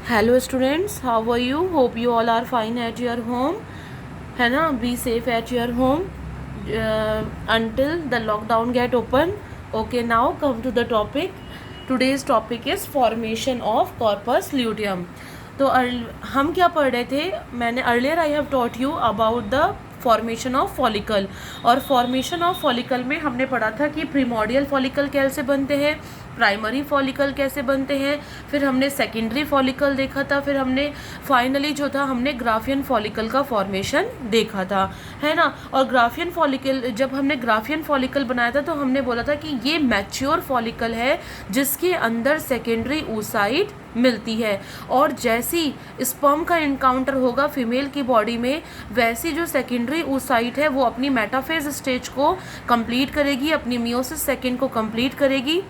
Hello students, how are you? Hope you all are fine at your home, है ना? Be safe at your home until the lockdown get open. Okay, now come to the topic. Today's topic is formation of corpus luteum. तो हम क्या पढ़ रहे थे? मैंने earlier I have taught you about the formation of follicle, और formation of follicle में हमने पढ़ा था कि प्रीमोडियल फॉलिकल कैसे बनते हैं, प्राइमरी फॉलिकल कैसे बनते हैं, फिर हमने सेकेंडरी फॉलिकल देखा था, फिर हमने फाइनली जो था हमने ग्राफियन फॉलिकल का फॉर्मेशन देखा था, है ना? और ग्राफियन फॉलिकल, जब हमने ग्राफियन फॉलिकल बनाया था तो हमने बोला था कि ये मैच्योर फॉलिकल है जिसके अंदर सेकेंडरी oocyte मिलती है, और जैसी स्पर्म का इनकाउंटर होगा फीमेल की बॉडी में, वैसी जो सेकेंडरी oocyte है वो अपनी मेटाफेज स्टेज को कंप्लीट करेगी, अपनी मियोसिस सेकेंड को कंप्लीट करेगी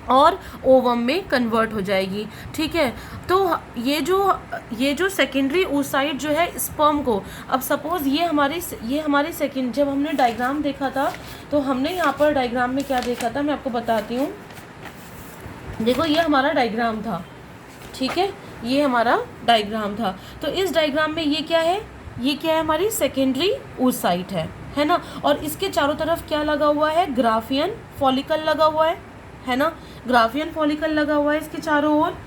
और ओवम में कन्वर्ट हो जाएगी। ठीक है, तो ये जो सेकेंडरी oocyte जो है स्पर्म को, अब सपोज ये हमारी सेकेंड, जब हमने डायग्राम देखा था तो हमने यहाँ पर डायग्राम में क्या देखा था मैं आपको बताती हूँ। देखो, ये हमारा डायग्राम था, ठीक है, ये हमारा डायग्राम था। तो इस डायग्राम में ये क्या है? ये क्या है? हमारी सेकेंडरी oocyte है ना? और इसके चारों तरफ क्या लगा हुआ है? ग्राफियन फॉलिकल लगा हुआ है ना? ग्राफियन फॉलिकल लगा हुआ है इसके चारों ओर।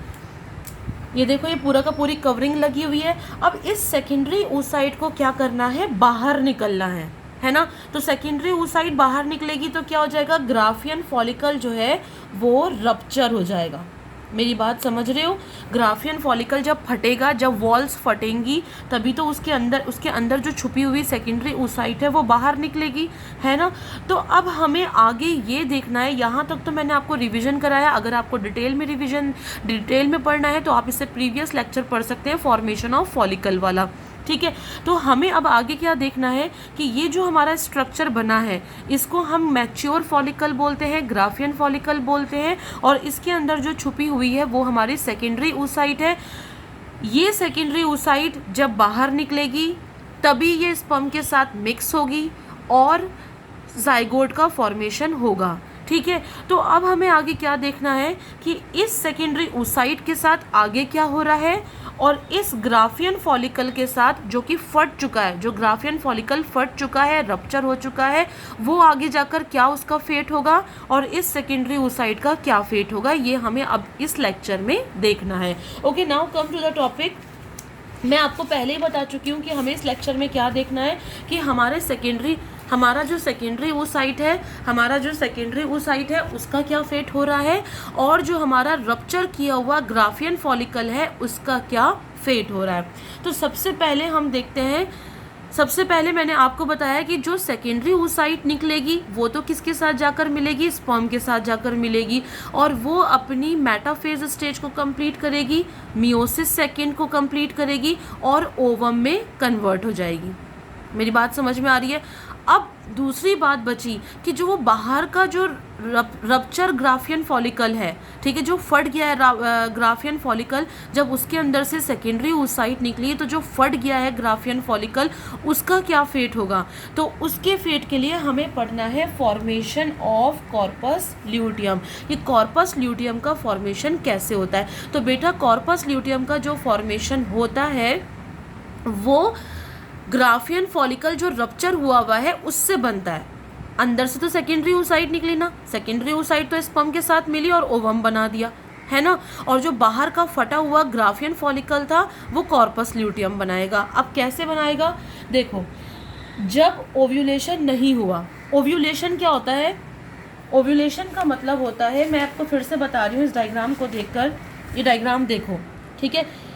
ये देखो, ये पूरा का पूरी कवरिंग लगी हुई है। अब इस सेकेंडरी oocyte को क्या करना है? बाहर निकलना है ना? तो सेकेंडरी oocyte बाहर निकलेगी तो क्या हो जाएगा? ग्राफियन फॉलिकल जो है वो रप्चर हो जाएगा। मेरी बात समझ रहे हो? ग्राफियन फॉलिकल जब फटेगा, जब वॉल्स फटेंगी, तभी तो उसके अंदर जो छुपी हुई सेकेंडरी oocyte है वो बाहर निकलेगी, है ना? तो अब हमें आगे ये देखना है। यहाँ तक तो मैंने आपको रिवीजन कराया। अगर आपको डिटेल में पढ़ना है तो आप इससे प्रीवियस लेक्चर पढ़ सकते हैं, फॉर्मेशन ऑफ फॉलिकल वाला। ठीक है, तो हमें अब आगे क्या देखना है कि ये जो हमारा स्ट्रक्चर बना है इसको हम मैच्योर फॉलिकल बोलते हैं, ग्राफियन फॉलिकल बोलते हैं, और इसके अंदर जो छुपी हुई है वो हमारी सेकेंडरी oocyte है। ये सेकेंडरी oocyte जब बाहर निकलेगी तभी ये स्पर्म के साथ मिक्स होगी और जाइगोट का फॉर्मेशन होगा। ठीक है, तो अब हमें आगे क्या देखना है कि इस सेकेंडरी oocyte के साथ आगे क्या हो रहा है, और इस ग्राफियन फॉलिकल के साथ जो कि फट चुका है, जो ग्राफियन फॉलिकल फट चुका है, रप्चर हो चुका है, वो आगे जाकर क्या उसका फेट होगा, और इस सेकेंडरी oocyte का क्या फेट होगा, ये हमें अब इस लेक्चर में देखना है। Okay, now come to the topic. मैं आपको पहले ही बता चुकी हूँ कि हमें इस लेक्चर में क्या देखना है कि हमारा जो सेकेंडरी oocyte है उसका क्या फेट हो रहा है, और जो हमारा रप्चर किया हुआ ग्राफियन फॉलिकल है उसका क्या फेट हो रहा है। तो सबसे पहले हम देखते हैं। सबसे पहले मैंने आपको बताया कि जो सेकेंडरी oocyte निकलेगी वो तो किसके साथ जाकर मिलेगी? स्पर्म के साथ जाकर मिलेगी, और वो अपनी मेटाफेज स्टेज को कंप्लीट करेगी, मियोसिस सेकेंड को कंप्लीट करेगी और ओवम में कन्वर्ट हो जाएगी। मेरी बात समझ में आ रही है? अब दूसरी बात बची कि जो वो बाहर का जो रप्चर ग्राफियन फॉलिकल है, ठीक है, जो फट गया है ग्राफियन फॉलिकल, जब उसके अंदर से सेकेंडरी oocyte निकली तो जो फट गया है ग्राफियन फॉलिकल उसका क्या फेट होगा? तो उसके फेट के लिए हमें पढ़ना है फॉर्मेशन ऑफ कॉर्पस ल्यूटियम। ये कॉर्पस ल्यूटियम का फॉर्मेशन कैसे होता है? तो बेटा, कॉर्पस ल्यूटियम का जो फॉर्मेशन होता है वो ग्राफियन फॉलिकल जो रप्चर हुआ है उससे बनता है। अंदर से तो सेकेंडरी oocyte निकली ना, सेकेंडरी oocyte तो स्पर्म के साथ मिली और ओवम बना दिया, है ना? और जो बाहर का फटा हुआ ग्राफियन फॉलिकल था वो कॉर्पस ल्यूटियम बनाएगा। अब कैसे बनाएगा? देखो, जब ओव्यूलेशन नहीं हुआ, ओव्यूलेशन क्या होता है? ओव्यूलेशन का मतलब होता है, मैं आपको फिर से बता रही हूँ इस डायग्राम को देखकर। ये डायग्राम देखो, ठीक है।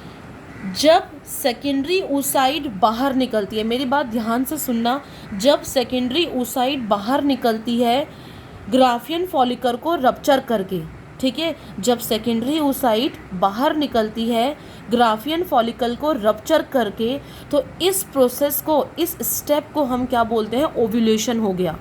जब सेकेंडरी oocyte बाहर निकलती है, मेरी बात ध्यान से सुनना, जब सेकेंडरी oocyte बाहर निकलती है ग्राफियन फॉलिकल को रप्चर करके, ठीक है, जब सेकेंडरी oocyte बाहर निकलती है ग्राफियन फॉलिकल को रप्चर करके, तो इस प्रोसेस को, इस स्टेप को हम क्या बोलते हैं? ओव्यूलेशन हो गया।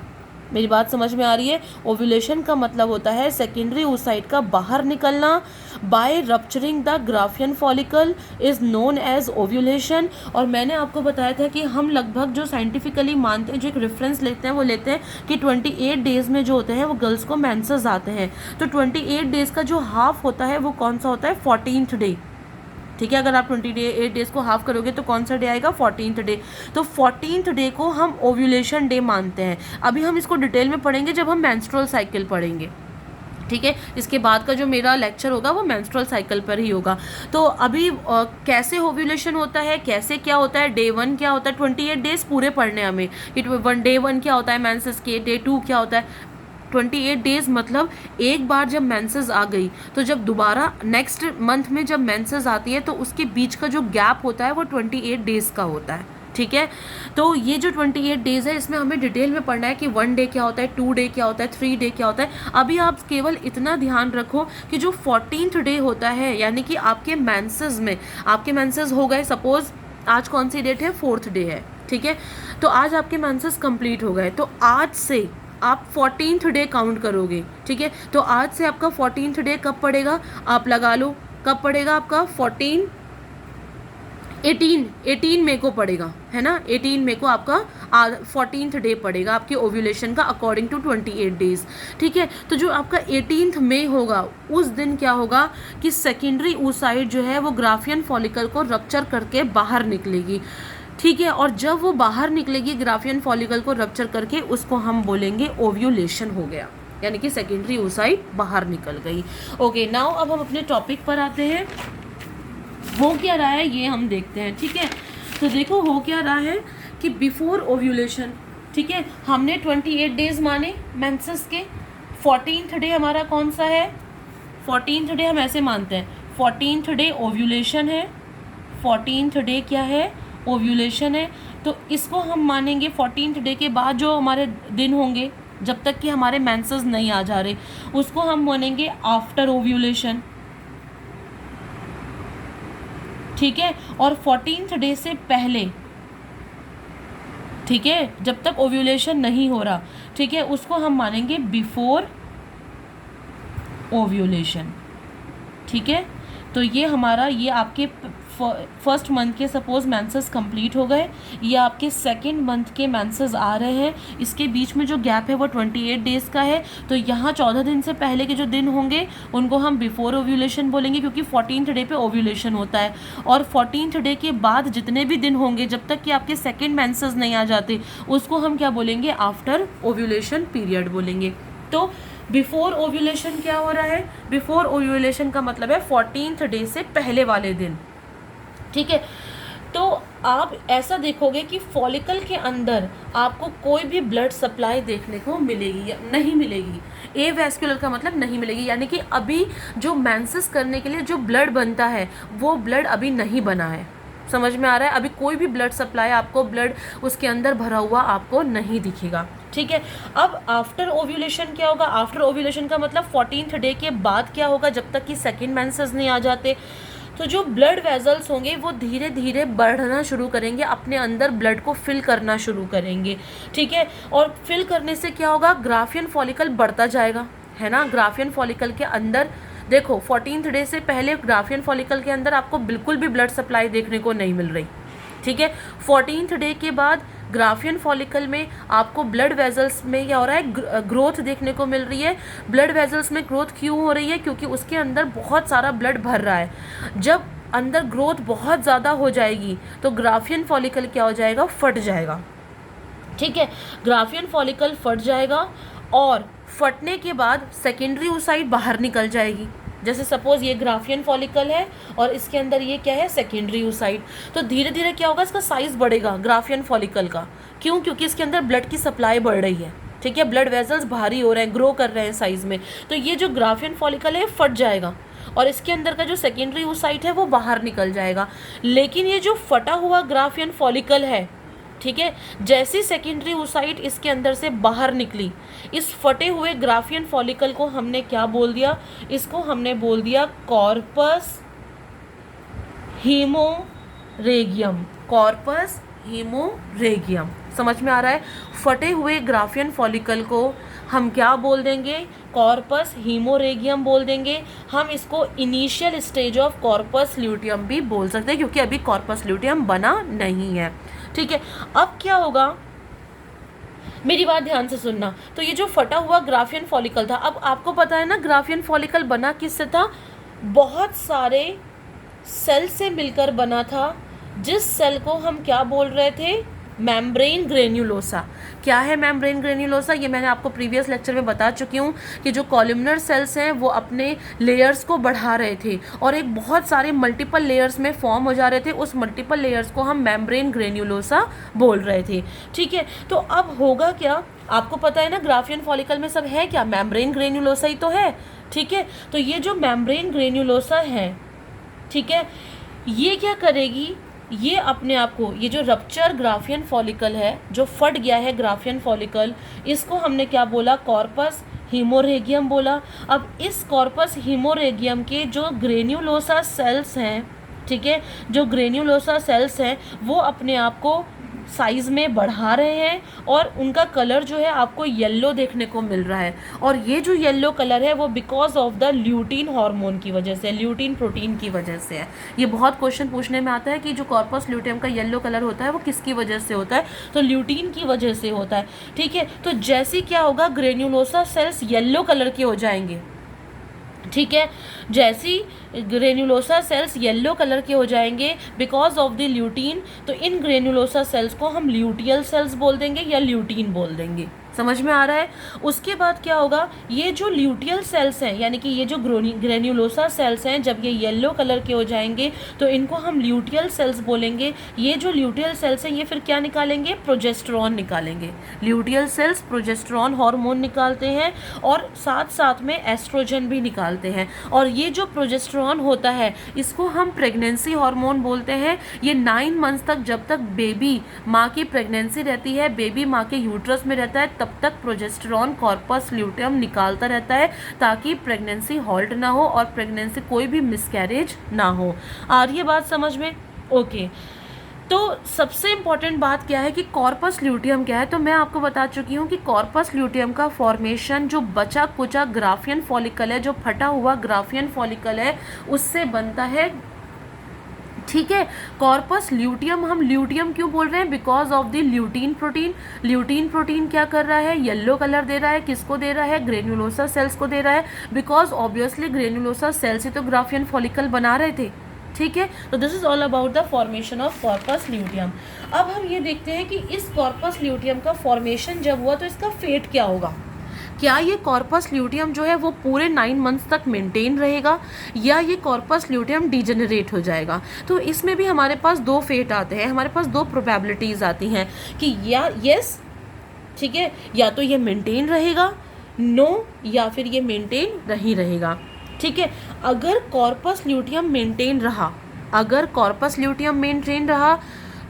मेरी बात समझ में आ रही है? ओव्यूलेशन का मतलब होता है सेकेंडरी oocyte का बाहर निकलना by rupturing the Graafian follicle is known as ovulation. और मैंने आपको बताया था कि हम लगभग जो साइंटिफिकली मानते हैं, जो एक रेफरेंस लेते हैं, वो लेते हैं कि 28 डेज में जो होते हैं वो गर्ल्स को मेंसेस आते हैं। तो 28 डेज का जो हाफ होता है वो कौन सा होता है? 14th day. ठीक है। अगर आप 28 डेज को हाफ करोगे तो कौन सा डे आएगा, 14th डे। तो 14th डे को हम ओव्यूलेशन डे मानते हैं। अभी हम इसको डिटेल में पढ़ेंगे जब हम मेंस्ट्रुअल साइकिल पढ़ेंगे, ठीक है। इसके बाद का जो मेरा लेक्चर होगा वो मेंस्ट्रुअल साइकिल पर ही होगा। तो अभी कैसे ओव्यूलेशन होता है, कैसे क्या होता है, डे 1 क्या होता है, 28 डेज पूरे पढ़ने हैं हमें कि डे 1 क्या होता है मेंसेस के, डे 2 क्या होता है। 28 डेज मतलब एक बार जब मेंसेस आ गई तो जब दोबारा नेक्स्ट मंथ में जब मेंसेस आती है तो उसके बीच का जो गैप होता है वो 28 डेज का होता है, ठीक है। तो ये जो 28 डेज है इसमें हमें डिटेल में पढ़ना है कि 1 डे क्या होता है, 2 डे क्या होता है, 3 डे क्या होता है। अभी आप केवल इतना ध्यान रखो कि जो 14th डे होता है यानी कि आपके मेंसेस में, आपके मेंसेस हो गए, सपोज आज कौन सी डेट है, 4th डे है, ठीक है। तो आज आपके मेंसेस कंप्लीट हो गए, तो आज से आप 14th डे काउंट करोगे, ठीक है। तो आज से आपका 14th डे कब पड़ेगा, आप लगा लो कब पड़ेगा आपका, 18 मई को पड़ेगा, है ना। 18 मई को आपका 14th डे पड़ेगा आपके ओव्यूलेशन का अकॉर्डिंग टू 28 डेज, ठीक है। तो जो आपका 18th मई होगा उस दिन क्या होगा कि सेकेंडरी oocyte जो है वो ग्राफियन फॉलिकल को रप्चर करके बाहर निकलेगी, ठीक है। और जब वो बाहर निकलेगी ग्राफियन फॉलिकल को रप्चर करके, उसको हम बोलेंगे ओव्यूलेशन हो गया, यानी कि सेकेंडरी oocyte बाहर निकल गई। ओके, नाउ अब हम अपने टॉपिक पर आते हैं। हो क्या रहा है ये हम देखते हैं, ठीक है। तो देखो हो क्या रहा है कि बिफोर ओव्यूलेशन, ठीक है, हमने 28 डेज माने मेंसेस के। 14th डे हमारा कौन सा है, 14th डे हम ऐसे मानते हैं, 14th डे ओव्यूलेशन है, 14th डे क्या है, ओव्यूलेशन है। तो इसको हम मानेंगे 14th डे के बाद जो हमारे दिन होंगे जब तक कि हमारे मेंसेस नहीं आ जा रहे, उसको हम मानेंगे आफ्टर ओव्यूलेशन, ठीक है। और 14th डे से पहले, ठीक है, जब तक ओव्यूलेशन नहीं हो रहा, ठीक है, उसको हम मानेंगे बिफोर ओव्यूलेशन, ठीक है। तो ये हमारा, ये आपके फर्स्ट मंथ के सपोज मेंसेस कंप्लीट हो गए, ये आपके सेकंड मंथ के मेंसेस आ रहे हैं, इसके बीच में जो गैप है वो 28 डेज का है। तो यहाँ 14 दिन से पहले के जो दिन होंगे उनको हम बिफोर ओव्यूलेशन बोलेंगे, क्योंकि 14th डे पे ओव्यूलेशन होता है। और 14th डे के बाद जितने भी दिन होंगे जब तक कि आपके सेकेंड मेंसेस नहीं आ जाते, उसको हम क्या बोलेंगे, आफ्टर ओव्यूलेशन पीरियड बोलेंगे। तो बिफोर ओव्यूलेशन क्या हो रहा है, बिफोर ओव्यूलेशन का मतलब है 14th डे से पहले वाले दिन, ठीक है। तो आप ऐसा देखोगे कि फॉलिकल के अंदर आपको कोई भी ब्लड सप्लाई देखने को मिलेगी या नहीं मिलेगी, ए वैस्कुलर का मतलब नहीं मिलेगी, यानी कि अभी जो मेंसेस करने के लिए जो ब्लड बनता है वो ब्लड अभी नहीं बना है, समझ में आ रहा है। अभी कोई भी ब्लड सप्लाई आपको, ब्लड उसके अंदर भरा हुआ आपको नहीं दिखेगा, ठीक है। अब आफ्टर ओव्यूलेशन क्या होगा, आफ्टर ओव्यूलेशन का मतलब 14th डे के बाद क्या होगा, जब तक कि सेकेंड मेंसेस नहीं आ जाते, तो जो ब्लड वेजल्स होंगे वो धीरे धीरे बढ़ना शुरू करेंगे, अपने अंदर ब्लड को फिल करना शुरू करेंगे, ठीक है। और फिल करने से क्या होगा, ग्राफियन फॉलिकल बढ़ता जाएगा, है ना। ग्राफियन फॉलिकल के अंदर देखो 14th डे से पहले ग्राफियन फॉलिकल के अंदर आपको बिल्कुल भी ब्लड सप्लाई देखने को नहीं मिल रही, ठीक है। 14th डे के बाद ग्राफियन फॉलिकल में आपको ब्लड वेजल्स में क्या हो रहा है, ग्रोथ देखने को मिल रही है। ब्लड वेजल्स में ग्रोथ क्यों हो रही है, क्योंकि उसके अंदर बहुत सारा ब्लड भर रहा है। जब अंदर ग्रोथ बहुत ज़्यादा हो जाएगी तो ग्राफियन फॉलिकल क्या हो जाएगा, फट जाएगा, ठीक है। ग्राफियन फॉलिकल फट जाएगा और फटने के बाद सेकेंडरी oocyte बाहर निकल जाएगी। जैसे सपोज ये ग्राफियन फॉलिकल है और इसके अंदर ये क्या है, सेकेंडरी oocyte। तो धीरे धीरे क्या होगा, इसका साइज बढ़ेगा ग्राफियन फॉलिकल का, क्यों, क्योंकि इसके अंदर ब्लड की सप्लाई बढ़ रही है, ठीक है। ब्लड वेजल्स भारी हो रहे हैं, ग्रो कर रहे हैं साइज में, तो ये जो ग्राफियन फॉलिकल है फट जाएगा और इसके अंदर का जो सेकेंडरी oocyte है वो बाहर निकल जाएगा। लेकिन ये जो फटा हुआ ग्राफियन फॉलिकल है, ठीक है, जैसी सेकेंडरी oocyte इसके अंदर से बाहर निकली, इस फटे हुए ग्राफियन फॉलिकल को हमने क्या बोल दिया, इसको हमने बोल दिया कॉर्पस हीमोरेगियम, कॉर्पस हीमोरेगियम। समझ में आ रहा है, फटे हुए ग्राफियन फॉलिकल को हम क्या बोल देंगे, कॉर्पस हीमोरेगियम बोल देंगे। हम इसको initial stage of corpus luteum भी बोल सकते हैं, क्योंकि अभी कॉर्पस ल्यूटियम बना नहीं है, ठीक है। अब क्या होगा, मेरी बात ध्यान से सुनना। तो ये जो फटा हुआ ग्राफियन फॉलिकल था, अब आपको पता है ना ग्राफियन फॉलिकल बना किससे था, बहुत सारे सेल से मिलकर बना था, जिस सेल को हम क्या बोल रहे थे, मेम्ब्रेन ग्रेन्युलोसा। क्या है मेम्ब्रेन ग्रेन्युलोसा? ये मैंने आपको प्रीवियस लेक्चर में बता चुकी हूँ कि जो कॉलमनर सेल्स हैं वो अपने लेयर्स को बढ़ा रहे थे और एक बहुत सारे मल्टीपल लेयर्स में फॉर्म हो जा रहे थे, उस मल्टीपल लेयर्स को हम मेम्ब्रेन ग्रेन्युलोसा बोल रहे थे। ठीक है, तो अब होगा क्या, आपको पता है ना ग्राफियन फॉलिकल में सब है क्या, मेम्ब्रेन ग्रेन्युलोसा ही तो है। ठीक है, तो ये जो मेम्ब्रेन ग्रेन्युलोसा है, ठीक है, ये क्या करेगी, ये अपने आप को, ये जो रप्चर ग्राफियन फॉलिकल है, जो फट गया है ग्राफियन फॉलिकल, इसको हमने क्या बोला, कॉर्पस हीमोरेगियम बोला। अब इस कॉर्पस हीमोरेगियम के जो ग्रेन्युलोसा सेल्स हैं, ठीक है, जो ग्रेन्युलोसा सेल्स हैं वो अपने आप को साइज़ में बढ़ा रहे हैं और उनका कलर जो है आपको येलो देखने को मिल रहा है। और ये जो येलो कलर है वो because of the lutein hormone की वजह से, ल्यूटीन प्रोटीन की वजह से है। ये बहुत क्वेश्चन पूछने में आता है कि जो कॉर्पस ल्यूटियम का येलो कलर होता है वो किसकी वजह से होता है, तो ल्यूटीन की वजह से होता है। ठीक है, तो जैसे क्या होगा, ग्रेन्युलोसा सेल्स येलो कलर के हो जाएंगे। ठीक है, जैसी ग्रेन्युलोसा सेल्स येलो कलर के हो जाएंगे बिकॉज ऑफ द ल्यूटीन, तो इन ग्रेन्युलोसा सेल्स को हम ल्यूटियल सेल्स बोल देंगे या ल्यूटीन बोल देंगे। समझ में आ रहा है? उसके बाद क्या होगा, ये जो ल्यूटियल सेल्स हैं, यानी कि ये जो ग्रेन्युलोसा सेल्स हैं, जब ये येलो कलर के हो जाएंगे तो इनको हम ल्यूटियल सेल्स बोलेंगे। ये जो ल्यूटियल सेल्स हैं ये फिर क्या निकालेंगे, प्रोजेस्टेरॉन निकालेंगे। ल्यूटियल सेल्स प्रोजेस्टेरॉन हार्मोन निकालते हैं और साथ साथ में एस्ट्रोजन भी निकालते हैं। और ये जो प्रोजेस्टेरॉन होता है इसको हम प्रेगनेंसी हार्मोन बोलते हैं। ये 9 मंथ्स तक, जब तक बेबी माँ की प्रेगनेंसी रहती है, बेबी माँ के यूट्रस में रहता है, तब तक प्रोजेस्टेरॉन कॉर्पस ल्यूटियम निकालता रहता है ताकि प्रेगनेंसी हॉल्ट ना हो और प्रेगनेंसी कोई भी मिसकैरेज ना हो। आ रही है बात समझ में? ओके, तो सबसे इम्पॉर्टेंट बात क्या है कि कॉर्पस ल्यूटियम क्या है, तो मैं आपको बता चुकी हूँ कि कॉर्पस ल्यूटियम का फॉर्मेशन जो बचा कुचा ग्राफियन फॉलिकल है, जो फटा हुआ ग्राफियन फॉलिकल है, उससे बनता है। ठीक है, कॉर्पस ल्यूटियम, हम ल्यूटियम क्यों बोल रहे हैं, because of the lutein protein. Lutein protein क्या कर रहा है, येलो कलर दे रहा है, किसको दे रहा है, ग्रेन्युलोसा सेल्स को दे रहा है, बिकॉज ऑब्वियसली ग्रेन्युलोसा सेल्स ही तो ग्राफियन फॉलिकल बना रहे थे। ठीक है, तो this is all about the formation of corpus luteum. अब हम ये देखते हैं कि इस कॉर्पस ल्यूटियम का फॉर्मेशन जब हुआ तो इसका फेट क्या होगा। क्या ये कॉर्पस ल्यूटियम जो है वो पूरे 9 मंथ्स तक मेंटेन रहेगा या ये कॉर्पस ल्यूटियम डिजेनरेट हो जाएगा। तो इसमें भी हमारे पास 2 फेट आते हैं, हमारे पास 2 प्रोबेबिलिटीज़ आती हैं कि या यस, ठीक है, या तो ये मेंटेन रहेगा, नो, या फिर ये मेंटेन नहीं रहेगा। ठीक है, अगर कॉर्पस ल्यूटियम मेंटेन रहा, अगर कॉर्पस ल्यूटियम मेंटेन रहा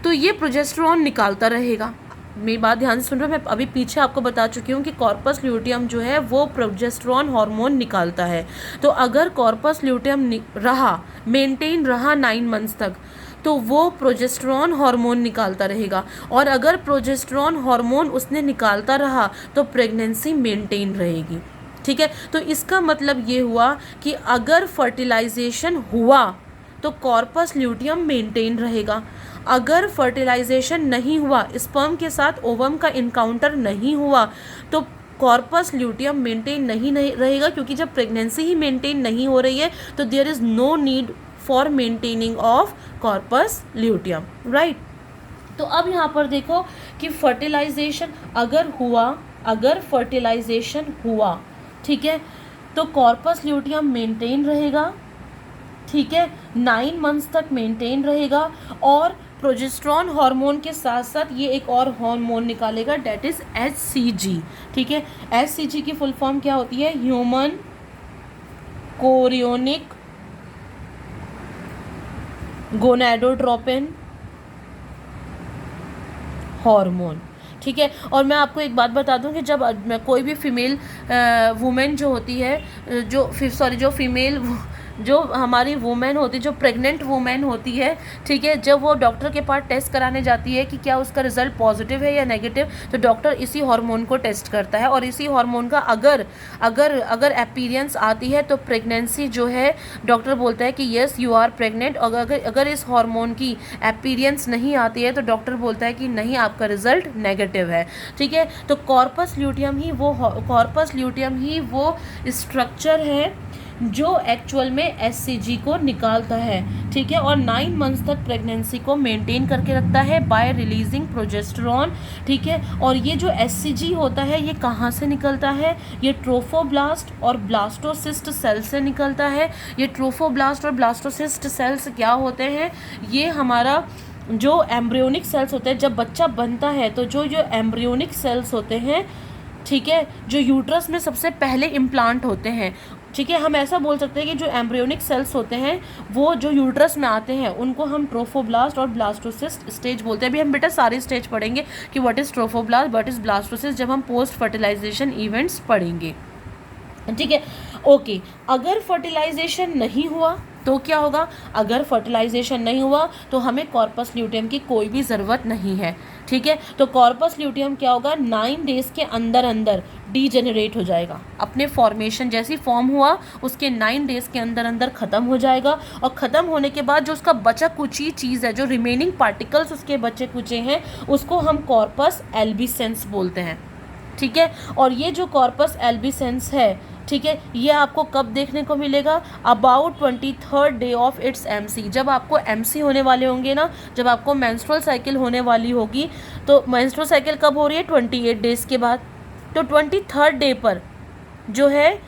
तो ये प्रोजेस्टेरॉन निकालता रहेगा। मेरी बात ध्यान से सुन रहे हो, मैं अभी पीछे आपको बता चुकी हूँ कि कॉर्पस ल्यूटियम जो है वो प्रोजेस्टेरॉन हार्मोन निकालता है। तो अगर कॉर्पस ल्यूटियम रहा, मेंटेन रहा 9 मंथ्स तक, तो वो प्रोजेस्टेरॉन हार्मोन निकालता रहेगा। और अगर प्रोजेस्टेरॉन हार्मोन उसने निकालता रहा तो प्रेगनेंसी मेंटेन रहेगी। ठीक है, तो इसका मतलब ये हुआ कि अगर फर्टिलाइजेशन हुआ तो कॉर्पस ल्यूटियम मेंटेन रहेगा। अगर फर्टिलाइजेशन नहीं हुआ, स्पर्म के साथ ओवम का इनकाउंटर नहीं हुआ, तो कॉर्पस ल्यूटियम मेंटेन नहीं रहेगा, क्योंकि जब प्रेगनेंसी ही मेंटेन नहीं हो रही है तो there is no need for maintaining of corpus luteum, right. तो अब यहाँ पर देखो कि फर्टिलाइजेशन अगर हुआ, अगर फर्टिलाइजेशन हुआ, ठीक है, तो कॉर्पस ल्यूटियम मेंटेन रहेगा। ठीक है, 9 मंथ्स तक मेंटेन रहेगा और प्रोजेस्टेरॉन हार्मोन के साथ साथ ये एक और हार्मोन निकालेगा, डेट इज HCG। ठीक है, HCG की फुल फॉर्म क्या होती है, ह्यूमन कोरियोनिक गोनाडोट्रोपिन हार्मोन। ठीक है, और मैं आपको एक बात बता दूं कि जब कोई भी फीमेल वुमेन जो होती है, जो फीमेल जो हमारी वुमेन होती है, जो प्रेग्नेंट वुमेन होती है, ठीक है, जब वो डॉक्टर के पास टेस्ट कराने जाती है कि क्या उसका रिजल्ट पॉजिटिव है या नेगेटिव, तो डॉक्टर इसी हार्मोन को टेस्ट करता है और इसी हार्मोन का अगर अपीयरेंस आती है तो प्रेगनेंसी जो है डॉक्टर बोलता है कि यस यू आर प्रेग्नेंट। और अगर इस हार्मोन की अपीयरेंस नहीं आती है तो डॉक्टर बोलता है कि नहीं, आपका रिजल्ट नेगेटिव है। ठीक है, तो कॉर्पस ल्यूटियम ही वो स्ट्रक्चर है जो एक्चुअल में एससीजी को निकालता है, ठीक है, और 9 मंथ्स तक प्रेगनेंसी को मेंटेन करके रखता है बाय रिलीजिंग प्रोजेस्टेरॉन, ठीक है। और ये जो एससीजी होता है ये कहाँ से निकलता है, ये ट्रोफोब्लास्ट और ब्लास्टोसिस्ट सेल से निकलता है। ये ट्रोफोब्लास्ट और ब्लास्टोसिस्ट सेल्स क्या होते हैं, ये हमारा जो एम्ब्रियोनिक सेल्स होते हैं, जब बच्चा बनता है तो जो एम्ब्रियोनिक सेल्स होते हैं, ठीक है, जो यूट्रस में सबसे पहले इम्प्लांट होते हैं, ठीक है, हम ऐसा बोल सकते हैं कि जो एम्ब्रियोनिक सेल्स होते हैं वो जो यूट्रस में आते हैं उनको हम ट्रोफोब्लास्ट और ब्लास्टोसिस्ट स्टेज बोलते हैं। अभी हम बेटा सारे स्टेज पढ़ेंगे कि what is trophoblast, what is blastocyst, जब हम पोस्ट फर्टिलाइजेशन इवेंट्स पढ़ेंगे, ठीक है। ओके, अगर फर्टिलाइजेशन नहीं हुआ तो क्या होगा, अगर फर्टिलाइजेशन नहीं हुआ तो हमें कॉर्पस ल्यूटियम की कोई भी ज़रूरत नहीं है, ठीक है। तो कॉर्पस ल्यूटियम क्या होगा, 9 डेज के अंदर अंदर डीजेनरेट हो जाएगा, अपने फॉर्मेशन जैसी फॉर्म हुआ उसके 9 डेज के अंदर अंदर ख़त्म हो जाएगा। और ख़त्म होने के बाद जो उसका बचा कुची चीज़ है, जो रिमेनिंग पार्टिकल्स उसके बचे कुचे हैं, उसको हम कॉर्पस एल्बिसेंस बोलते हैं, ठीक है। और ये जो कॉर्पस एल्बिसेंस है, ठीक है, ये आपको कब देखने को मिलेगा, about 23rd day of its MC. जब आपको एमसी होने वाले होंगे ना, जब आपको मेंस्ट्रुअल साइकिल होने वाली होगी, तो मेंस्ट्रुअल साइकिल कब हो रही है, 28 डेज़ के बाद। तो 23rd डे पर जो है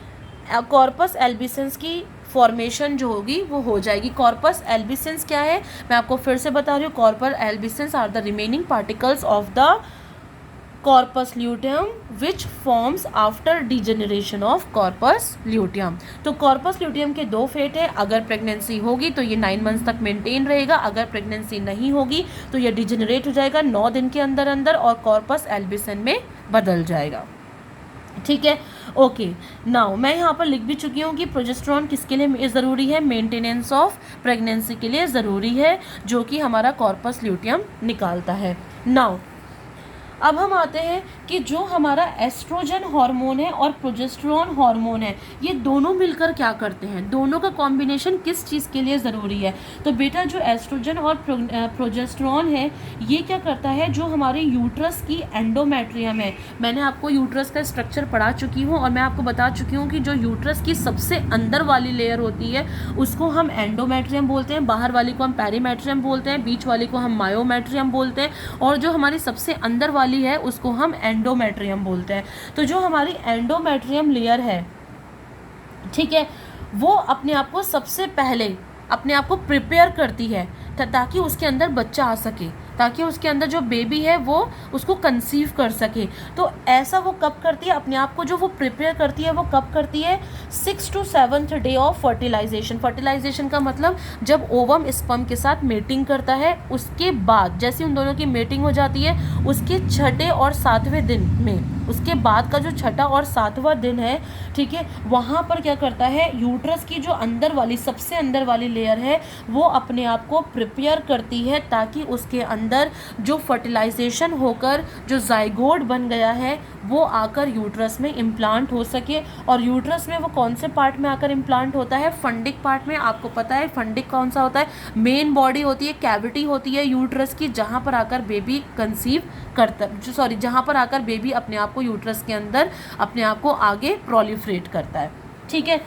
कॉर्पस एल्बिसेंस की फॉर्मेशन जो होगी वो हो जाएगी। कॉर्पस एल्बिसेंस क्या है, मैं आपको फिर से बता रही हूँ, corpus albicans are the remaining particles of the corpus luteum which forms after degeneration of corpus luteum. तो कॉर्पस ल्यूटियम के 2 फेट है, अगर प्रेगनेंसी होगी तो ये 9 मंथ्स तक मेंटेन रहेगा, अगर प्रेगनेंसी नहीं होगी तो ये डिजेनरेट हो जाएगा 9 दिन के अंदर अंदर और कॉर्पस एल्बिसेंस में बदल जाएगा, ठीक है। ओके, नाउ मैं यहाँ पर लिख भी चुकी हूँ कि प्रोजेस्टेरॉन किसके लिए ज़रूरी है, मेंटेनेंस ऑफ प्रेगनेंसी के लिए ज़रूरी है, जो कि हमारा कॉर्पस ल्यूटियम निकालता है। नाउ अब हम आते हैं कि जो हमारा एस्ट्रोजन हार्मोन है और प्रोजेस्टेरॉन हार्मोन है, ये दोनों मिलकर क्या करते हैं, दोनों का कॉम्बिनेशन किस चीज़ के लिए ज़रूरी है। तो बेटा जो एस्ट्रोजन और प्रोजेस्टेरॉन है ये क्या करता है, जो हमारे यूट्रस की एंडोमेट्रियम है, मैंने आपको यूट्रस का स्ट्रक्चर पढ़ा चुकी हूँ और मैं आपको बता चुकी हूँ कि जो यूट्रस की सबसे अंदर वाली लेयर होती है उसको हम एंडोमेट्रियम बोलते हैं, बाहर वाली को हम पेरीमेट्रियम बोलते हैं, बीच वाली को हम मायोमेट्रियम बोलते हैं, और जो हमारी सबसे अंदर वाली है उसको हम एंडोमेट्रियम बोलते हैं। तो जो हमारी एंडोमेट्रियम लेयर है, ठीक है, वो अपने आप को सबसे पहले अपने आप को प्रिपेयर करती है ताकि उसके अंदर बच्चा आ सके, ताकि उसके अंदर जो बेबी है वो उसको कंसीव कर सके। तो ऐसा वो कब करती है, अपने आप को जो वो प्रिपेयर करती है वो कब करती है, 6 to 7th day of fertilisation. Fertilisation का मतलब जब ओवम स्पर्म के साथ मेटिंग करता है, उसके बाद जैसे उन दोनों की मेटिंग हो जाती है उसके 6ठे और 7वें दिन में, उसके बाद का जो 6ठा और 7वां दिन है, ठीक है, वहाँ पर क्या करता है, यूट्रस की जो अंदर वाली सबसे अंदर वाली लेयर है वो अपने आप को प्रिपेयर करती है ताकि उसके अंदर जो फर्टिलाइजेशन होकर जो जाइगोट बन गया है वो आकर यूट्रस में इम्प्लांट हो सके। और यूट्रस में वो कौन से पार्ट में आकर इम्प्लांट होता है, फंडिक पार्ट में। आपको पता है फंडिक कौन सा होता है, मेन बॉडी होती है, कैविटी होती है यूट्रस की, जहाँ पर आकर बेबी कंसीव करता, जहाँ पर आकर बेबी अपने आप को यूट्रस के अंदर अपने आप को आगे प्रोलिफरेट करता है, ठीक है।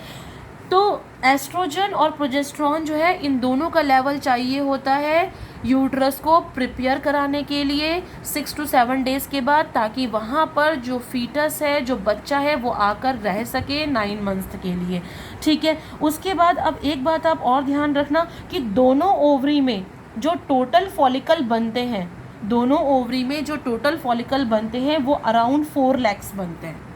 तो एस्ट्रोजन और प्रोजेस्टेरॉन जो है इन दोनों का लेवल चाहिए होता है यूट्रस को प्रिपेयर कराने के लिए 6 to 7 डेज के बाद, ताकि वहाँ पर जो फीटस है, जो बच्चा है, वो आकर रह सके 9 मंथ्स के लिए, ठीक है। उसके बाद अब एक बात आप और ध्यान रखना कि दोनों ओवरी में जो टोटल फॉलिकल बनते हैं, दोनों ओवरी में जो टोटल फॉलिकल बनते हैं वो अराउंड 4 lakhs बनते हैं,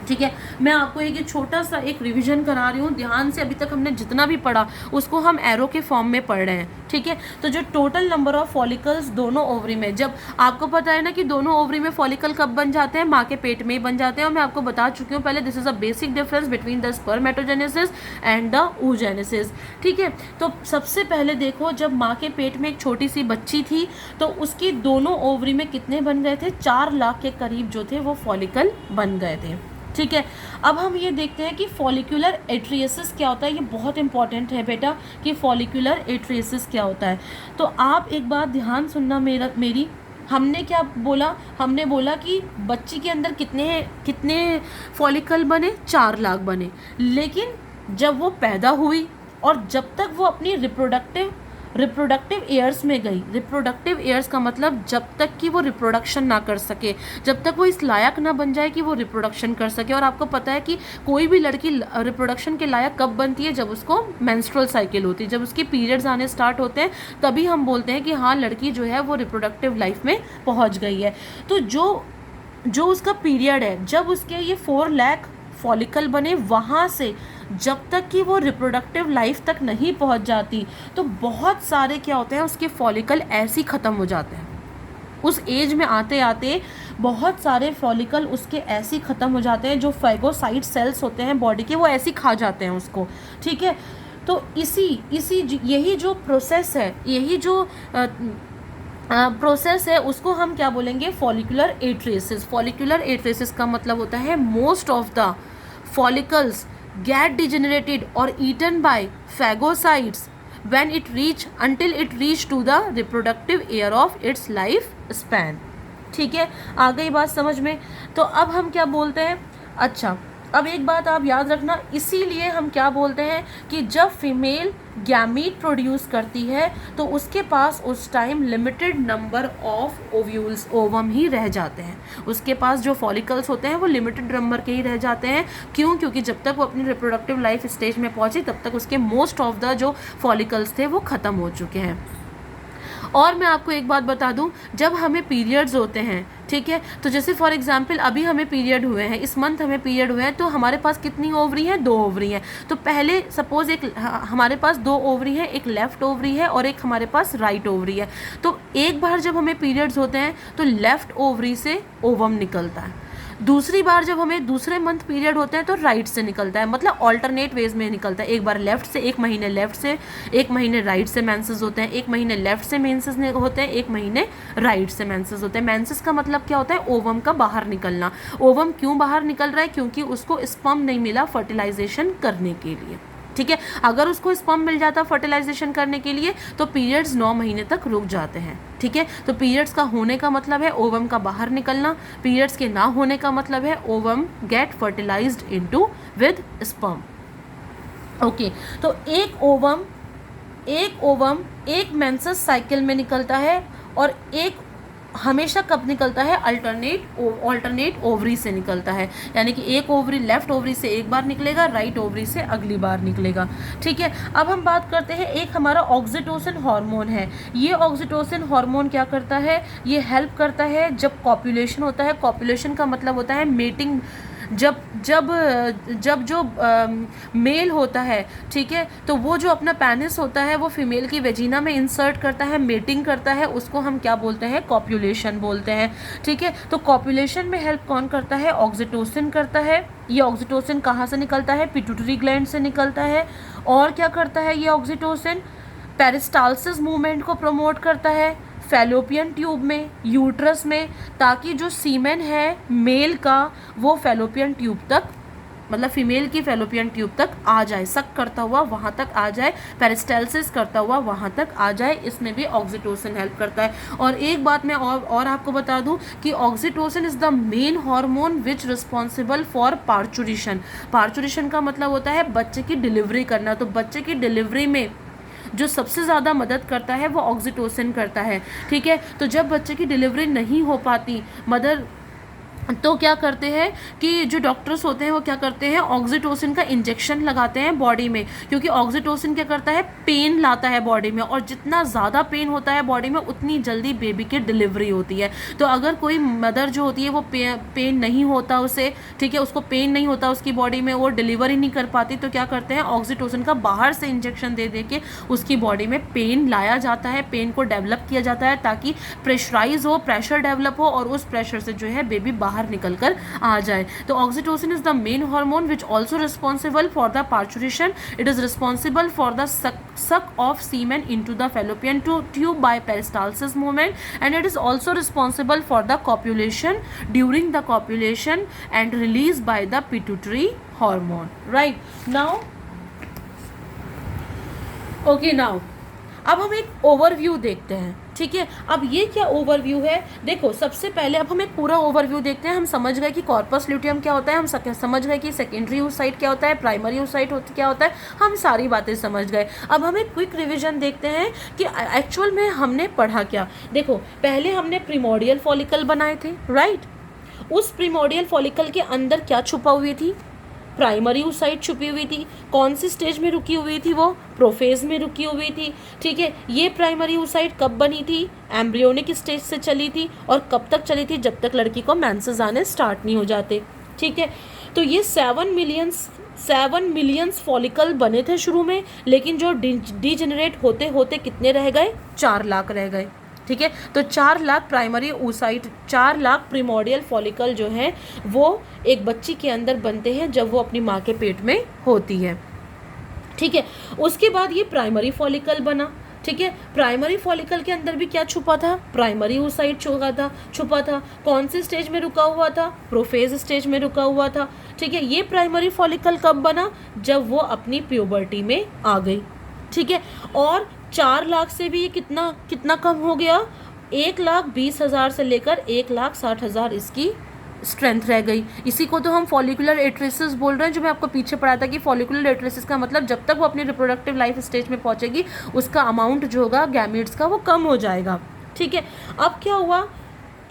ठीक है। मैं आपको एक छोटा सा एक रिवीजन करा रही हूँ, ध्यान से अभी तक हमने जितना भी पढ़ा उसको हम एरो के फॉर्म में पढ़ रहे हैं, ठीक है। तो जो टोटल नंबर ऑफ फॉलिकल्स दोनों ओवरी में, जब आपको पता है ना कि दोनों ओवरी में फॉलिकल कब बन जाते हैं, माँ के पेट में ही बन जाते हैं, और मैं आपको बता चुकी हूँ पहले, this is a basic difference between the spermatogenesis and the oogenesis, ठीक है। तो सबसे पहले देखो, जब माँ के पेट में एक छोटी सी बच्ची थी तो उसकी दोनों ओवरी में कितने बन गए थे, 4 लाख के करीब जो थे वो फॉलिकल बन गए थे, ठीक है। अब हम ये देखते हैं कि फॉलिकुलर एट्रियसिस क्या होता है। ये बहुत इंपॉर्टेंट है बेटा कि फॉलिकुलर एट्रियसिस क्या होता है। तो आप एक बात ध्यान सुनना मेरी, हमने क्या बोला, हमने बोला कि बच्ची के अंदर कितने फॉलिकल बने, 4 लाख बने, लेकिन जब वो पैदा हुई और जब तक वो अपनी रिप्रोडक्टिव ईयर्स में गई। रिप्रोडक्टिव ईयर्स का मतलब जब तक कि वो रिप्रोडक्शन ना कर सके, जब तक वो इस लायक ना बन जाए कि वो रिप्रोडक्शन कर सके। और आपको पता है कि कोई भी लड़की रिप्रोडक्शन के लायक कब बनती है, जब उसको मेंस्ट्रुअल साइकिल होती है, जब उसके पीरियड्स आने स्टार्ट होते हैं, तभी हम बोलते हैं कि हाँ लड़की जो है वो रिप्रोडक्टिव लाइफ में पहुंच गई है। तो जो उसका पीरियड है, जब उसके ये 4 लाख फॉलिकल बने, वहाँ से जब तक कि वो रिप्रोडक्टिव लाइफ तक नहीं पहुंच जाती, तो बहुत सारे क्या होते हैं उसके फॉलिकल ऐसे ही ख़त्म हो जाते हैं। उस एज में आते आते बहुत सारे फॉलिकल उसके ऐसे ही ख़त्म हो जाते हैं, जो फैगोसाइट सेल्स होते हैं बॉडी के, वो ऐसे ही खा जाते हैं उसको, ठीक है। तो यही जो प्रोसेस है, यही जो प्रोसेस है, उसको हम क्या बोलेंगे, फॉलिकुलर एट्रेसिस। फॉलिकुलर एट्रेसिस का मतलब होता है most of the follicles get degenerated or eaten by phagocytes when it reach to the reproductive year of its life span। ठीक है, आ गई बात समझ में। तो अब हम क्या बोलते हैं, अच्छा अब एक बात आप याद रखना, इसीलिए हम क्या बोलते हैं कि जब फीमेल गैमीट प्रोड्यूस करती है तो उसके पास उस time limited number of ovules, ovum ही रह जाते हैं। उसके पास जो फॉलिकल्स होते हैं वो लिमिटेड नंबर के ही रह जाते हैं। क्यों? क्योंकि जब तक वो अपनी रिप्रोडक्टिव लाइफ स्टेज में पहुंची तब तक उसके मोस्ट ऑफ द जो फॉलिकल्स थे वो ख़त्म हो चुके हैं। और मैं आपको एक बात बता दूं, जब हमें पीरियड्स होते हैं, ठीक है, तो जैसे फॉर एग्जांपल अभी हमें पीरियड हुए हैं, इस मंथ हमें पीरियड हुए हैं, तो हमारे पास कितनी ओवरी हैं, 2 ओवरी हैं। तो पहले सपोज हमारे पास 2 ओवरी है, एक लेफ्ट ओवरी है और एक हमारे पास राइट ओवरी है। तो एक बार जब हमें पीरियड्स होते हैं तो लेफ्ट ओवरी से ओवम निकलता है, दूसरी बार जब हमें दूसरे मंथ पीरियड होते हैं तो राइट से निकलता है, मतलब ऑल्टरनेट वेज में निकलता है। एक बार लेफ्ट से, 1 महीने लेफ्ट से, 1 महीने राइट से मेंसेस होते हैं, 1 महीने लेफ्ट से मेंसेस होते हैं, 1 महीने राइट से मेंसेस होते हैं। मेंसेस का मतलब क्या होता है, ओवम का बाहर निकलना। ओवम क्यों बाहर निकल रहा है, क्योंकि उसको स्पर्म नहीं मिला फर्टिलाइजेशन करने के लिए, ठीक है। अगर उसको स्पर्म मिल जाता फर्टिलाइजेशन करने के लिए तो पीरियड्स 9 महीने तक रुक जाते हैं, ठीक है। तो पीरियड्स का होने का मतलब है ओवम का बाहर निकलना, पीरियड्स के ना होने का मतलब है ovum get fertilised into with sperm. Okay, तो एक ओवम एक मेंसेस साइकिल में निकलता है और एक हमेशा कब निकलता है, अल्टरनेट ओवरी से निकलता है। यानी कि एक ओवरी लेफ्ट ओवरी से एक बार निकलेगा, राइट ओवरी से अगली बार निकलेगा, ठीक है। अब हम बात करते हैं, एक हमारा ऑक्सीटोसिन हार्मोन है। ये ऑक्सीटोसिन हार्मोन क्या करता है, ये हेल्प करता है जब कॉपुलेशन होता है। कॉपुलेशन का मतलब होता है मेटिंग, जब जो मेल होता है, ठीक है, तो वो जो अपना पेनिस होता है वो फीमेल की वेजिना में इंसर्ट करता है, मेटिंग करता है, उसको हम क्या बोलते हैं, कॉपुलेशन बोलते हैं, ठीक है। तो कॉपुलेशन में हेल्प कौन करता है, ऑक्सीटोसिन करता है। ये ऑक्सीटोसिन कहाँ से निकलता है, पिट्यूटरी ग्लैंड से निकलता है। और क्या करता है ये ऑक्सीटोसिन, पेरिस्टाल्सिस मूवमेंट को प्रमोट करता है फैलोपियन ट्यूब में, यूट्रस में, ताकि जो सीमेन है मेल का वो फैलोपियन ट्यूब तक, मतलब फीमेल की फैलोपियन ट्यूब तक आ जाए, सक करता हुआ वहाँ तक आ जाए, पेरिस्टाल्सिस करता हुआ वहाँ तक आ जाए। इसमें भी ऑक्सीटोसिन हेल्प करता है। और एक बात मैं और आपको बता दूं कि oxytocin is the main hormone which responsible for parturition. Parturition का मतलब होता है बच्चे की डिलीवरी करना। तो बच्चे की डिलीवरी में जो सबसे ज़्यादा मदद करता है वो ऑक्सीटोसिन करता है, ठीक है। तो जब बच्चे की डिलीवरी नहीं हो पाती मदर, तो क्या करते हैं कि जो डॉक्टर्स होते हैं वो क्या करते हैं, ऑक्सीटोसिन का इंजेक्शन लगाते हैं बॉडी में, क्योंकि ऑक्सीटोसिन क्या करता है, पेन लाता है बॉडी में, और जितना ज़्यादा पेन होता है बॉडी में उतनी जल्दी बेबी की डिलीवरी होती है। तो अगर कोई मदर जो होती है वो पेन नहीं होता उसे, ठीक है, उसको पेन नहीं होता उसकी बॉडी में, वो डिलीवरी नहीं कर पाती, तो क्या करते हैं, ऑक्सीटोसिन का बाहर से इंजेक्शन दे के उसकी बॉडी में पेन लाया जाता है, पेन को डेवलप किया जाता है, ताकि प्रेशराइज हो, प्रेशर डेवलप हो, और उस प्रेशर से जो है बेबी बाहर निकल कर आ जाए। तो oxytocin is the main hormone which also responsible for the parturition. It is responsible for the suck of semen into the fallopian tube by peristalsis movement, and it is also responsible for the copulation, during the copulation, and released by the pituitary hormone, right? Now, okay, now अब हम एक overview देखते हैं, ठीक है। अब ये क्या ओवरव्यू है, देखो सबसे पहले अब हम एक पूरा ओवरव्यू देखते हैं। हम समझ गए कि कॉर्पस ल्यूटियम क्या होता है, हम समझ गए कि सेकेंडरी oocyte क्या होता है, प्राइमरी oocyte क्या होता है, हम सारी बातें समझ गए। अब हम एक क्विक रिविजन देखते हैं कि एक्चुअल में हमने पढ़ा क्या। देखो पहले हमने प्रीमोर्डियल फॉलिकल बनाए थे, राइट। उस प्रीमोर्डियल फॉलिकल के अंदर क्या छुपा हुई थी, प्राइमरी oocyte छुपी हुई थी। कौन सी स्टेज में रुकी हुई थी, वो प्रोफेज में रुकी हुई थी, ठीक है। ये प्राइमरी oocyte कब बनी थी, एम्ब्रियोनिक स्टेज से चली थी, और कब तक चली थी, जब तक लड़की को मेंसेस आने स्टार्ट नहीं हो जाते, ठीक है। तो ये 7 मिलियंस फॉलिकल बने थे शुरू में, लेकिन जो डिजेनरेट होते होते कितने रह गए, 4 लाख रह गए, ठीक है। तो 4 lakh primary oocyte, 4 lakh primordial follicle जो है वो एक बच्ची के अंदर बनते हैं जब वो अपनी माँ के पेट में होती है, ठीक है। उसके बाद ये प्राइमरी फॉलिकल बना, ठीक है। प्राइमरी फॉलिकल के अंदर भी क्या छुपा था, प्राइमरी oocyte छुपा था। कौन सी स्टेज में रुका हुआ था, प्रोफेज स्टेज में रुका हुआ था, ठीक है। ये प्राइमरी फॉलिकल कब बना, जब वो अपनी प्यूबर्टी में आ गई, ठीक है। और 4 लाख से भी ये कितना कम हो गया, 1,20,000 से लेकर 1,60,000 इसकी स्ट्रेंथ रह गई। इसी को तो हम फॉलिकुलर एट्रेसिस बोल रहे हैं, जो मैं आपको पीछे पढ़ाया था कि फॉलिकुलर एट्रेसिस का मतलब जब तक वो अपनी रिप्रोडक्टिव लाइफ स्टेज में पहुंचेगी उसका अमाउंट जो होगा गैमेट्स का वो कम हो जाएगा, ठीक है। अब क्या हुआ,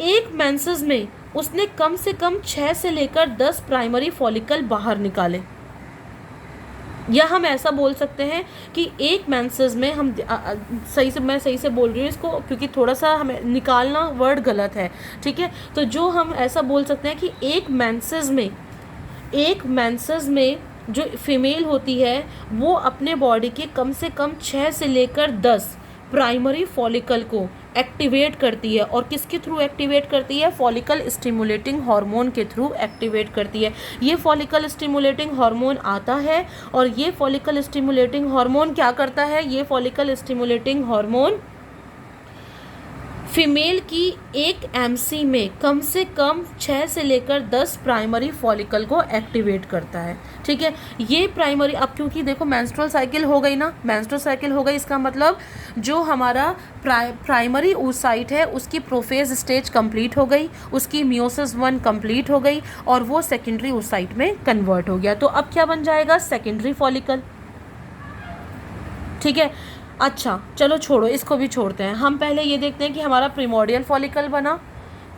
एक मेंसेस में उसने कम से कम 6 से लेकर 10 प्राइमरी फॉलिकल बाहर निकाले, या हम ऐसा बोल सकते हैं कि एक मेंसेस में हम मैं सही से बोल रही हूँ इसको, क्योंकि थोड़ा सा हमें निकालना वर्ड गलत है, ठीक है। तो जो हम ऐसा बोल सकते हैं कि एक मेंसेस में जो फीमेल होती है वो अपने बॉडी के कम से कम 6 से लेकर 10 प्राइमरी फॉलिकल को एक्टिवेट करती है। और किसके थ्रू एक्टिवेट करती है, फॉलिकल स्टिमुलेटिंग हार्मोन के थ्रू एक्टिवेट करती है। ये फॉलिकल स्टिमुलेटिंग हार्मोन आता है, और ये फॉलिकल स्टिमुलेटिंग हार्मोन क्या करता है, ये फॉलिकल स्टिमुलेटिंग हार्मोन फीमेल की एक एमसी में कम से कम 6 से लेकर 10 प्राइमरी फॉलिकल को एक्टिवेट करता है, ठीक है। ये प्राइमरी, अब क्योंकि देखो मेंस्ट्रुअल साइकिल हो गई ना, मेंस्ट्रुअल साइकिल हो गई, इसका मतलब जो हमारा प्राइमरी oocyte है उसकी प्रोफेज स्टेज कंप्लीट हो गई, उसकी मियोसिस 1 कंप्लीट हो गई, और वो सेकेंडरी oocyte में कन्वर्ट हो गया। तो अब क्या बन जाएगा, सेकेंडरी फॉलिकल, ठीक है। अच्छा चलो छोड़ो, इसको भी छोड़ते हैं। हम पहले ये देखते हैं कि हमारा प्रीमोर्डियल फॉलिकल बना,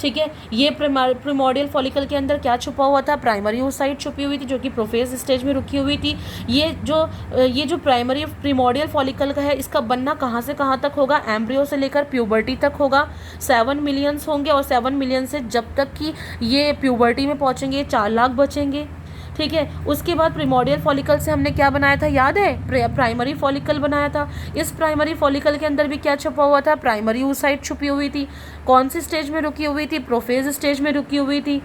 ठीक है। ये प्रीमोर्डियल फॉलिकल के अंदर क्या छुपा हुआ था, प्राइमरी oocyte छुपी हुई थी जो कि प्रोफेज स्टेज में रुकी हुई थी। ये जो प्राइमरी प्रीमोर्डियल फॉलिकल का है इसका बनना कहाँ से कहाँ तक होगा, एम्ब्रियो से लेकर प्यूबर्टी तक होगा। 7 मिलियंस होंगे, और 7 मिलियन से जब तक कि ये प्यूबर्टी में पहुँचेंगे 4 लाख बचेंगे, ठीक है। उसके बाद प्रीमोर्डियल फॉलिकल से हमने क्या बनाया था, याद है, प्राइमरी फॉलिकल बनाया था। इस प्राइमरी फॉलिकल के अंदर भी क्या छुपा हुआ था, प्राइमरी oocyte छुपी हुई थी। कौन सी स्टेज में रुकी हुई थी, प्रोफेज स्टेज में रुकी हुई थी,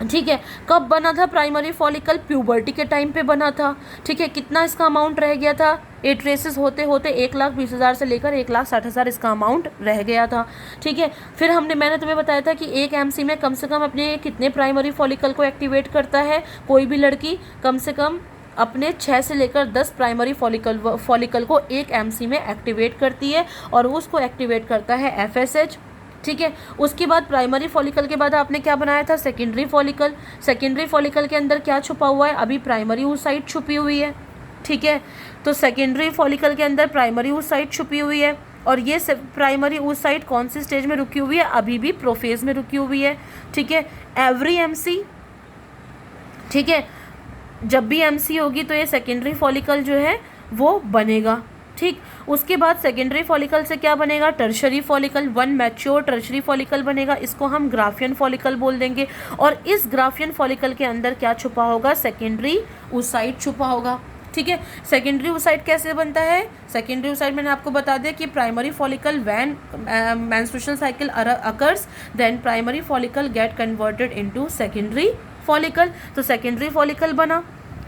ठीक है। कब बना था प्राइमरी फॉलिकल, प्यूबर्टी के टाइम पे बना था, ठीक है। कितना इसका अमाउंट रह गया था, एट्रेसिस होते होते 1,20,000 से लेकर 1,60,000 इसका अमाउंट रह गया था, ठीक है। फिर मैंने तुम्हें बताया था कि एक एमसी में कम से कम अपने कितने प्राइमरी फॉलिकल को एक्टिवेट करता है, कोई भी लड़की कम से कम अपने 6 से लेकर 10 प्राइमरी फॉलिकल को एक एमसी में एक्टिवेट करती है, और उसको एक्टिवेट करता है FSH, ठीक है। उसके बाद प्राइमरी फॉलिकल के बाद आपने क्या बनाया था, सेकेंडरी फॉलिकल। सेकेंडरी फॉलिकल के अंदर क्या छुपा हुआ है, अभी प्राइमरी oocyte छुपी हुई है, ठीक है। तो सेकेंडरी फॉलिकल के अंदर प्राइमरी oocyte छुपी हुई है, और ये प्राइमरी oocyte कौन सी स्टेज में रुकी हुई है, अभी भी प्रोफेज में रुकी हुई है, ठीक है। एवरी एमसी, ठीक है, जब भी एमसी होगी तो ये सेकेंडरी फॉलिकल जो है वो बनेगा, ठीक। उसके बाद सेकेंडरी फॉलिकल से क्या बनेगा, tertiary follicle, 1 mature tertiary follicle बनेगा, इसको हम ग्राफियन फॉलिकल बोल देंगे। और इस ग्राफियन फॉलिकल के अंदर क्या छुपा होगा, सेकेंडरी oocyte छुपा होगा, ठीक है। सेकेंडरी oocyte कैसे बनता है, सेकेंडरी oocyte मैंने आपको बता दिया कि primary follicle when menstrual cycle occurs then primary follicle get converted into secondary follicle. तो सेकेंडरी फॉलिकल बना।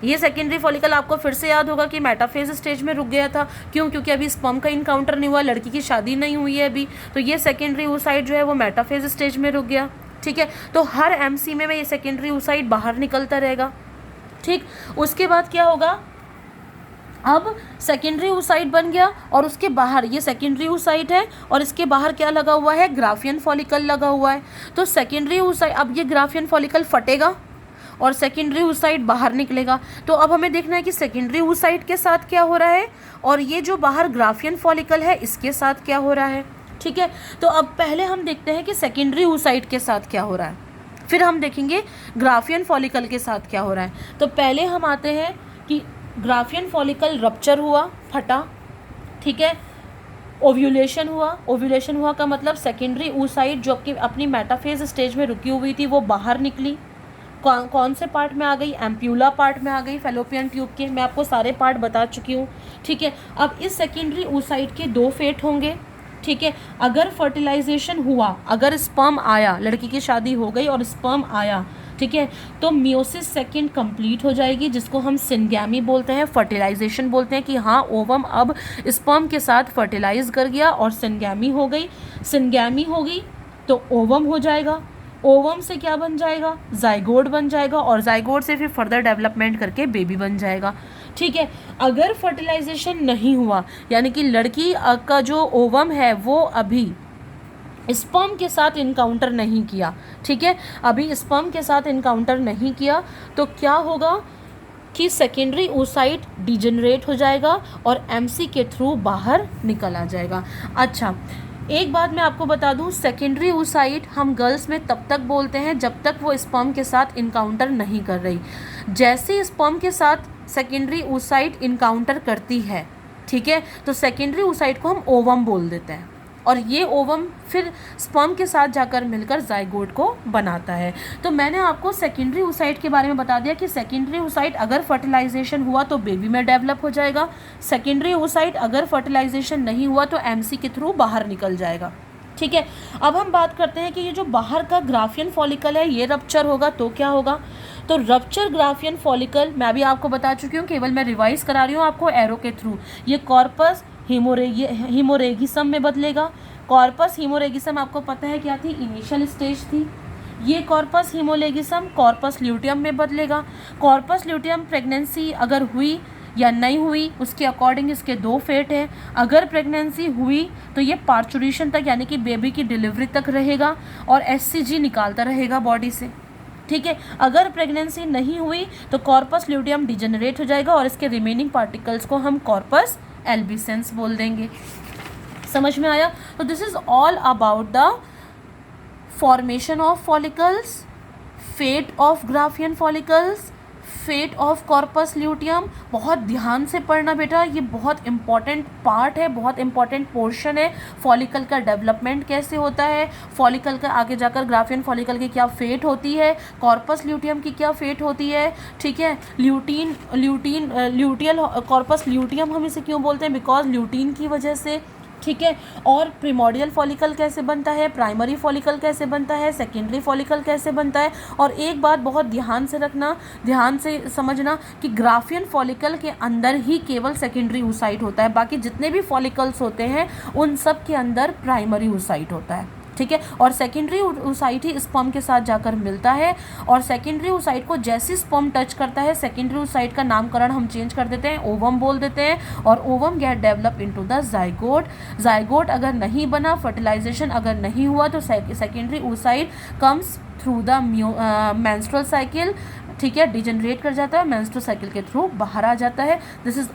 ये सेकेंडरी फॉलिकल आपको फिर से याद होगा कि मेटाफेज स्टेज में रुक गया था, क्यों, क्योंकि अभी स्पर्म का इनकाउंटर नहीं हुआ, लड़की की शादी नहीं हुई है अभी, तो ये सेकेंडरी oocyte जो है वो मेटाफेज स्टेज में रुक गया, ठीक है। तो हर एमसी में ये सेकेंडरी oocyte बाहर निकलता रहेगा, ठीक। उसके बाद क्या होगा, अब सेकेंडरी oocyte बन गया और उसके बाहर ये सेकेंडरी oocyte है और इसके बाहर क्या लगा हुआ है, ग्राफियन फॉलिकल लगा हुआ है। तो सेकेंडरी oocyte, अब ये ग्राफियन फॉलिकल फटेगा और सेकेंडरी oocyte बाहर निकलेगा। तो अब हमें देखना है कि सेकेंडरी oocyte के साथ क्या हो रहा है और ये जो बाहर ग्राफियन फॉलिकल है इसके साथ क्या हो रहा है। ठीक है, तो अब पहले हम देखते हैं कि सेकेंडरी oocyte के साथ क्या हो रहा है, फिर हम देखेंगे ग्राफियन फॉलिकल के साथ क्या हो रहा है। तो पहले हम आते हैं कि ग्राफियन फॉलिकल रप्चर हुआ, फटा, ठीक है, ओव्यूलेशन हुआ। ओव्यूलेशन हुआ का मतलब सेकेंडरी oocyte जो कि अपनी मेटाफेज स्टेज में रुकी हुई थी वो बाहर निकली। कौन से पार्ट में आ गई, एम्प्यूला पार्ट में आ गई फैलोपियन ट्यूब के। मैं आपको सारे पार्ट बता चुकी हूँ। ठीक है, अब इस सेकेंडरी oocyte के दो फेट होंगे। ठीक है, अगर फर्टिलाइजेशन हुआ, अगर स्पर्म आया, लड़की की शादी हो गई और स्पर्म आया, ठीक है, तो मियोसिस सेकेंड कंप्लीट हो जाएगी, जिसको हम सिनगैमी बोलते हैं, फर्टिलाइजेशन बोलते हैं कि हाँ ओवम अब स्पर्म के साथ फर्टिलाइज कर गया और सिनगैमी हो गई। सिनगैमी हो गई तो ओवम हो जाएगा, ओवम से क्या बन जाएगा, जाइगोट बन जाएगा और जाइगोट से फिर फर्दर डेवलपमेंट करके बेबी बन जाएगा। ठीक है, अगर फर्टिलाइजेशन नहीं हुआ, यानी कि लड़की का जो ओवम है वो अभी स्पर्म के साथ इनकाउंटर नहीं किया, ठीक है, अभी स्पर्म के साथ इनकाउंटर नहीं किया, तो क्या होगा कि सेकेंडरी oocyte डिजेनरेट हो जाएगा और एमसी के थ्रू बाहर निकल आ जाएगा। अच्छा, एक बात मैं आपको बता दूं, सेकेंडरी oocyte हम गर्ल्स में तब तक बोलते हैं जब तक वो स्पर्म के साथ इनकाउंटर नहीं कर रही। जैसे स्पर्म के साथ सेकेंडरी oocyte इनकाउंटर करती है, ठीक है, तो सेकेंडरी oocyte को हम ओवम बोल देते हैं और ये ओवम फिर स्पर्म के साथ जाकर मिलकर जाइगोट को बनाता है। तो मैंने आपको सेकेंडरी oocyte के बारे में बता दिया कि सेकेंडरी oocyte अगर फर्टिलाइजेशन हुआ तो बेबी में डेवलप हो जाएगा, सेकेंडरी oocyte अगर फर्टिलाइजेशन नहीं हुआ तो एमसी के थ्रू बाहर निकल जाएगा। ठीक है, अब हम बात करते हैं कि ये जो बाहर का ग्राफियन फॉलिकल है ये रप्चर होगा तो क्या होगा। तो रप्चर ग्राफियन फॉलिकल मैं भी आपको बता चुकी हूँ, केवल मैं रिवाइज करा रही हूँ आपको एरो के थ्रू। ये कॉर्पस हीमोरेगिसम में बदलेगा। कॉर्पस हीमोरेगिसम आपको पता है क्या थी, इनिशियल स्टेज थी। ये कॉर्पस हीमोरेगिसम कॉर्पस ल्यूटियम में बदलेगा। कॉर्पस ल्यूटियम प्रेगनेंसी अगर हुई या नहीं हुई उसके अकॉर्डिंग इसके दो फेट हैं। अगर प्रेगनेंसी हुई तो ये पार्चुरेशन तक यानी कि बेबी की डिलीवरी तक रहेगा और एससीजी निकालता रहेगा बॉडी से। ठीक है, अगर प्रेगनेंसी नहीं हुई तो कॉर्पस ल्यूटियम डिजेनरेट हो जाएगा और इसके रिमेनिंग पार्टिकल्स को हम कॉर्पस एल्बिसेंस बोल देंगे। समझ में आया। तो this is all about the formation of follicles, fate of Graafian follicles, fate of corpus luteum. बहुत ध्यान से पढ़ना बेटा, ये बहुत इंपॉर्टेंट पार्ट है, बहुत इंपॉर्टेंट पोर्शन है। फॉलिकल का डेवलपमेंट कैसे होता है, फॉलिकल का आगे जाकर ग्राफियन फॉलिकल की क्या फेट होती है, कॉर्पस ल्यूटियम की क्या फेट होती है। ठीक है, ल्यूटियल कॉर्पस ल्यूटियम हम इसे क्यों बोलते हैं, बिकॉज ल्यूटीन की वजह से। ठीक है, और प्रिमोडियल फॉलिकल कैसे बनता है, प्राइमरी फॉलिकल कैसे बनता है, सेकेंडरी फॉलिकल कैसे बनता है। और एक बात बहुत ध्यान से रखना, ध्यान से समझना कि ग्राफियन फॉलिकल के अंदर ही केवल सेकेंडरी oocyte होता है, बाकी जितने भी फॉलिकल्स होते हैं उन सब के अंदर प्राइमरी oocyte होता है। ठीक है, और सेकेंडरी oocyte ही स्पर्म के साथ जाकर मिलता है और सेकेंडरी oocyte को जैसे स्पर्म टच करता है सेकेंडरी oocyte का नामकरण हम चेंज कर देते हैं, ओवम बोल देते हैं और ovum get develop into the zygote. Zygote अगर नहीं बना, फर्टिलाइजेशन अगर नहीं हुआ तो secondary oocyte comes through the menstrual cycle, ठीक है, डिजेनरेट कर जाता है, मेंस्ट्रुअल साइकिल के थ्रू बाहर आ जाता है। This is